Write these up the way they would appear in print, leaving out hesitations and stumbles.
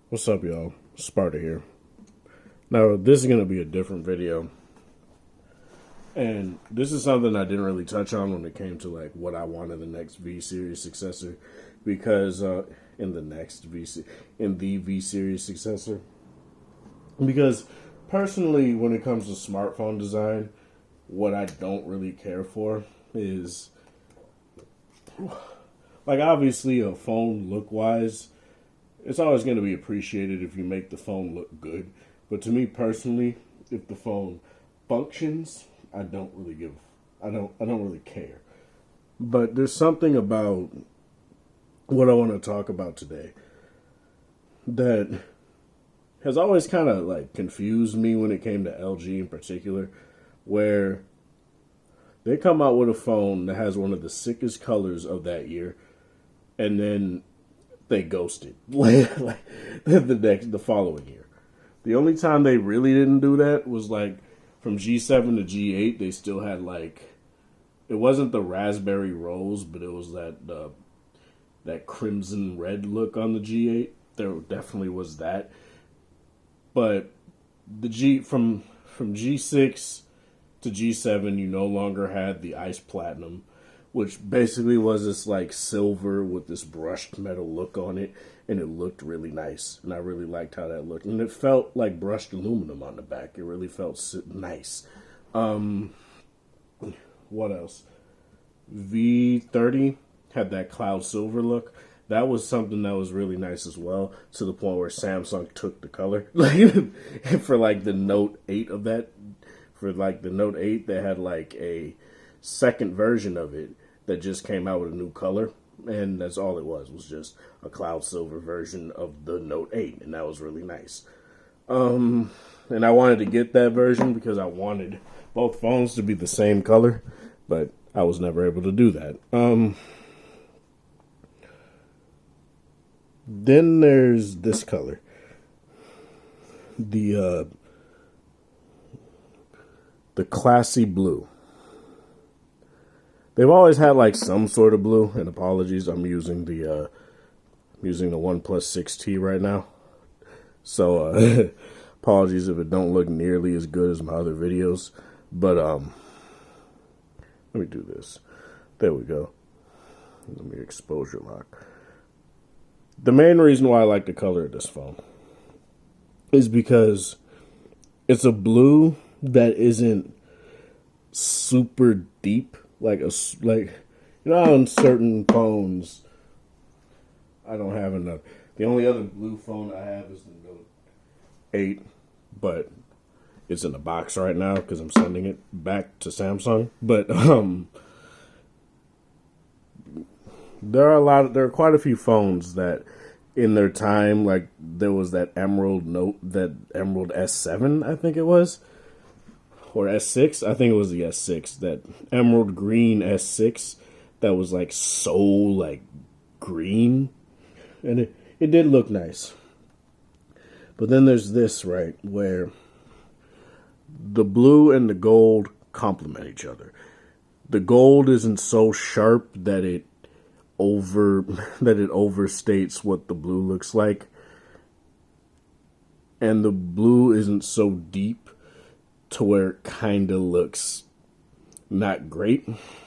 What's up, y'all? Sparta here. Now, this is going to be a different video. And this is something I didn't really touch on when it came to like what I want in the next V Series Successor. Because, in the V Series Successor. Because, personally, when it comes to smartphone design, what I don't really care for is, like, obviously a phone look-wise, it's always going to be appreciated if you make the phone look good. But to me personally, if the phone functions, I don't really care. But there's something about what I want to talk about today that has always kind of like confused me when it came to LG in particular, where they come out with a phone that has one of the sickest colors of that year, and then they ghosted like the following year. The only time they really didn't do that was like from G7 to G8. They still had like, it wasn't the raspberry rose, but it was that crimson red look on the G8. There definitely was that. But from G6 to G7, you no longer had the ice platinum, which basically was this like silver with this brushed metal look on it, and it looked really nice, and I really liked how that looked, and it felt like brushed aluminum on the back. It really felt nice. What else? V30 had that cloud silver look. That was something that was really nice as well, to the point where Samsung took the color. Like for like the Note 8 of that, for like the Note 8, they had like a second version of it that just came out with a new color, and that's all it was just a cloud silver version of the Note 8, and that was really nice. And I wanted to get that version because I wanted both phones to be the same color, but I was never able to do that. Then there's this color, the classy blue. They've always had like some sort of blue, and apologies, I'm using the OnePlus 6T right now, so apologies if it don't look nearly as good as my other videos. But let me do this. There we go. Let me exposure lock. The main reason why I like the color of this phone is because it's a blue that isn't super deep. Like you know, on certain phones, I don't have enough. The only other blue phone I have is the Note 8, but it's in the box right now because I'm sending it back to Samsung. But there are quite a few phones that, in their time, like there was that Emerald S7, I think it was. Or S6, I think it was the S6, that emerald green S6 that was like so like green, and it did look nice. But then there's this, right, where the blue and the gold complement each other. The gold isn't so sharp that it overstates what the blue looks like, and the blue isn't so deep to where it kind of looks not great.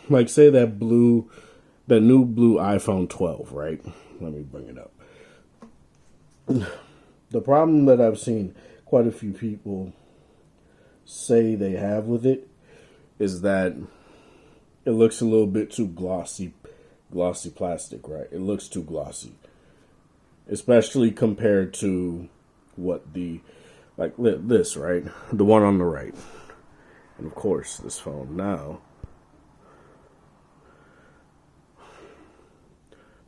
Like, say that new blue iPhone 12, right? Let me bring it up. The problem that I've seen quite a few people say they have with it is that it looks a little bit too glossy plastic, right? It looks too glossy, especially compared to what like this, right? The one on the right. And of course, this phone now.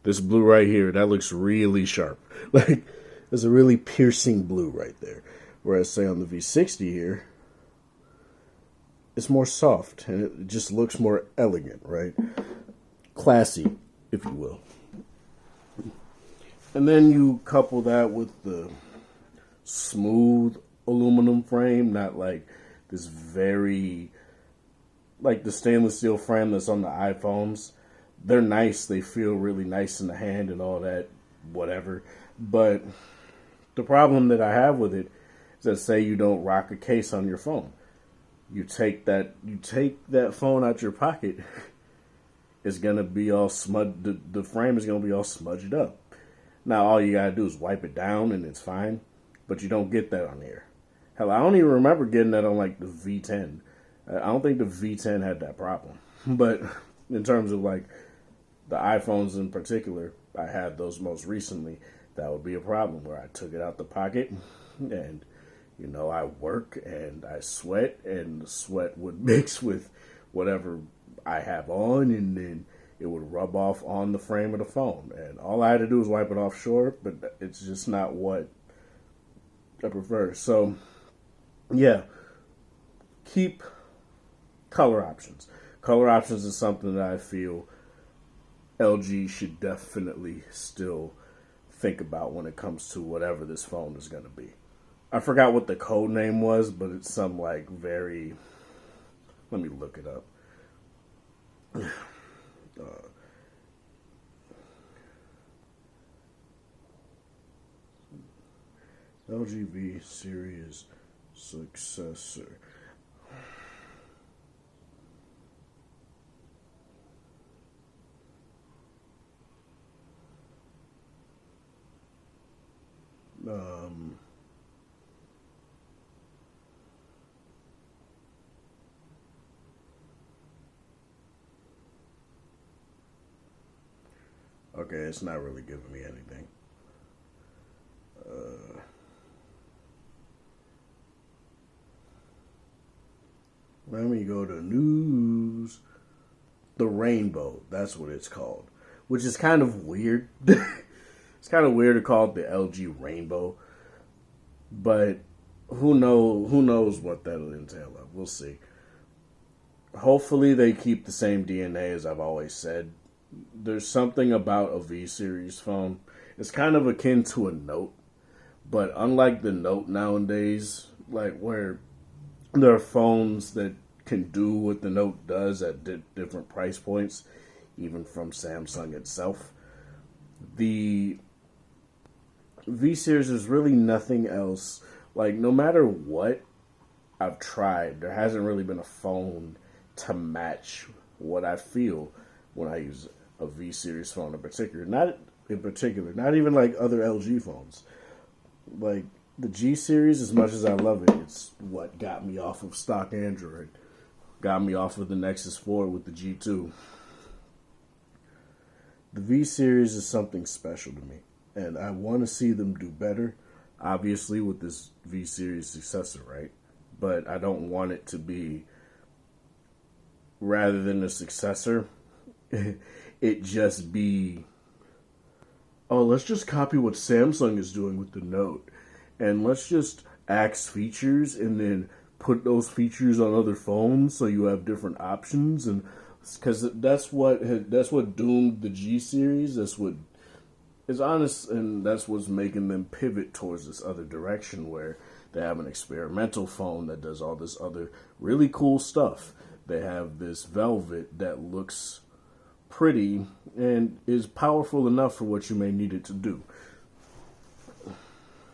This blue right here, that looks really sharp. Like, there's a really piercing blue right there. Whereas, say, on the V60 here, it's more soft, and it just looks more elegant, right? Classy, if you will. And then you couple that with the smooth aluminum frame, not like this very, like the stainless steel frame that's on the iPhones. They're nice, they feel really nice in the hand and all that, whatever. But The problem that I have with it is that say you don't rock a case on your phone. You take that phone out your pocket, it's gonna be all smudged. The frame is gonna be all smudged up. Now all you gotta do is wipe it down and it's fine, but you don't get that on here. Hell, I don't even remember getting that on like the V10. I don't think the V10 had that problem. But in terms of like the iPhones in particular, I had those most recently. That would be a problem where I took it out the pocket and I work and I sweat and the sweat would mix with whatever I have on and then it would rub off on the frame of the phone. And all I had to do was wipe it off short, but it's just not what I prefer. So, yeah, keep color options. Color options is something that I feel LG should definitely still think about when it comes to whatever this phone is going to be. I forgot what the code name was, but it's some like very. Let me look it up. LG V Series Successor. Okay, it's not really giving me anything. Let me go to news. The Rainbow, that's what it's called, which is kind of weird. It's kind of weird to call it the LG Rainbow, but who knows what that'll entail of. We'll see. Hopefully they keep the same DNA as I've always said. There's something about a V Series phone. It's kind of akin to a Note, but unlike the Note nowadays, like where there are phones that can do what the Note does at different price points, even from Samsung itself, the V Series is really nothing else. Like, no matter what I've tried, there hasn't really been a phone to match what I feel when I use a V Series phone in particular. Not even like other LG phones. Like, the G Series, as much as I love it, it's what got me off of stock Android. Got me off of the Nexus 4 with the G2. The V Series is something special to me, and I want to see them do better, obviously, with this V Series Successor, right? But I don't want it to be, rather than a successor, it just be, oh, let's just copy what Samsung is doing with the Note, and let's just axe features and then put those features on other phones so you have different options. And because that's what doomed the G Series. That's what is honest, and that's what's making them pivot towards this other direction where they have an experimental phone that does all this other really cool stuff. They have this Velvet that looks pretty and is powerful enough for what you may need it to do.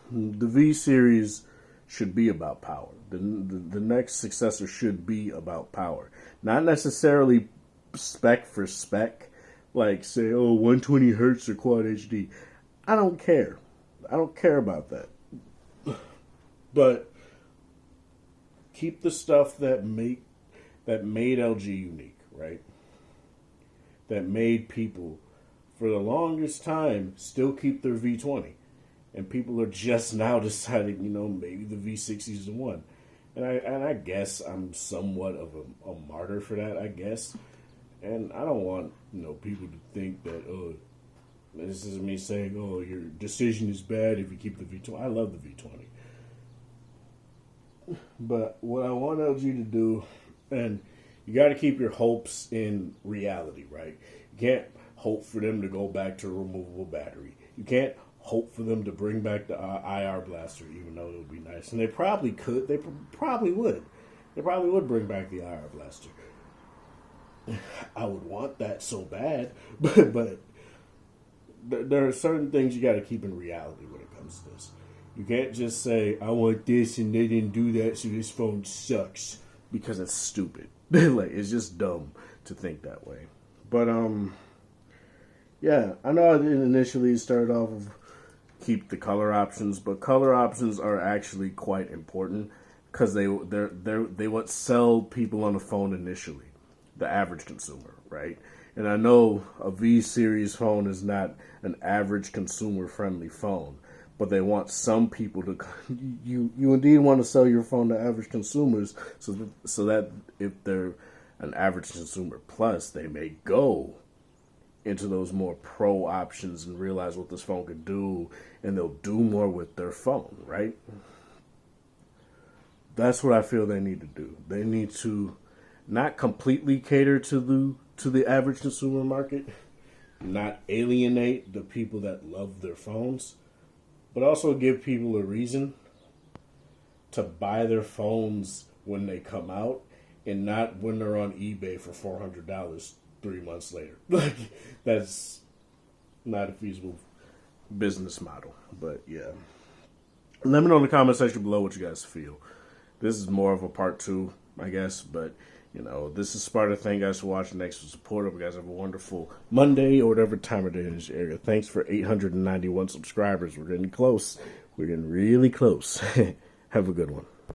The V Series should be about power. The next successor should be about power. Not necessarily spec for spec, like say, oh, 120 hertz or Quad HD. I don't care. I don't care about that. But keep the stuff that made LG unique, right? That made people, for the longest time, still keep their V20. And people are just now deciding, maybe the V60 is the one. And I guess I'm somewhat of a martyr for that, I guess. And I don't want, people to think that, oh, this is me saying, oh, your decision is bad if you keep the V20. I love the V20. But what I want LG to do, and you got to keep your hopes in reality, right? You can't hope for them to go back to a removable battery. You can't hope for them to bring back the IR blaster, even though it would be nice. And they probably could. They probably would. They probably would bring back the IR blaster. I would want that so bad, but there are certain things you got to keep in reality when it comes to this. You can't just say, I want this and they didn't do that, so this phone sucks. Because it's stupid. Like, it's just dumb to think that way. But, yeah, I know I didn't initially start off with keep the color options, but color options are actually quite important because they what sell people on the phone initially, the average consumer, right? And I know a V Series phone is not an average consumer friendly phone, but they want some people to you indeed want to sell your phone to average consumers so that if they're an average consumer plus, they may go into those more pro options and realize what this phone could do, and they'll do more with their phone, right? That's what I feel they need to do. They need to not completely cater to the average consumer market, not alienate the people that love their phones, but also give people a reason to buy their phones when they come out and not when they're on eBay for $400 3 months later. Like, that's not a feasible business model. But yeah, let me know in the comment section below what you guys feel. This is more of a part 2, I guess, but you know, this is Sparta. Thank you guys for watching. Thanks for support. Hope you guys have a wonderful Monday or whatever time of day in this area. Thanks for 891 subscribers. We're getting close. We're getting really close. Have a good one.